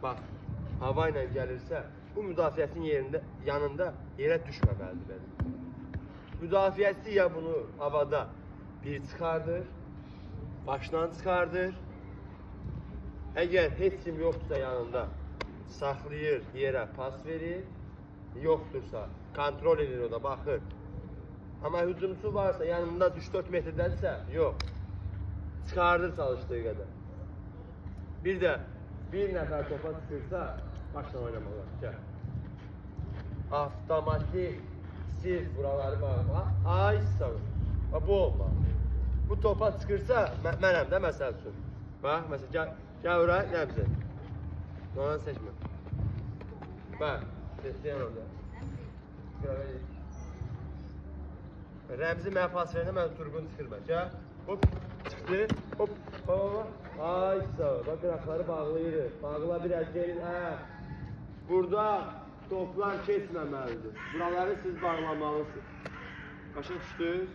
Bax, hava ilə gəlirsə, bu müdafiəsinin yanında yerə düşməməlidir benim. Müdafiəsi ya bunu havada bir çıxardır, başdan çıxardır. Əgər heç kim yoxdursa yanında saxlayır, yerə pas verir. Yoxdursa kontrol edir, o da baxır. Amma hücumçu varsa yanında 3-4 metrdədirsə, yox. Çıxardır çalışdığı qədər. Bir də bir nəfər topa çıxırsa, başla oynamalı. Gəl. Avtomatik sil buraları var. Ay sağ ol. Bu olmaz. Bu topa çıxırsa, mənəm də məsəl üçün. Bax, məsələn, gəl ora, gəl bizə. Onu seçmə. Bax, seçəyən orada. Rəmzi mənə pas verəndə mən turqun çıxırma. Gəl, hop, çıxdı, hop, hop, ay sağ ol. Bax, qıraqları bağlayırıq. Bağla biraz gelin, Burada toplar keçməməlidir. Buraları siz bağlamalısınız. Başa düşdünüz?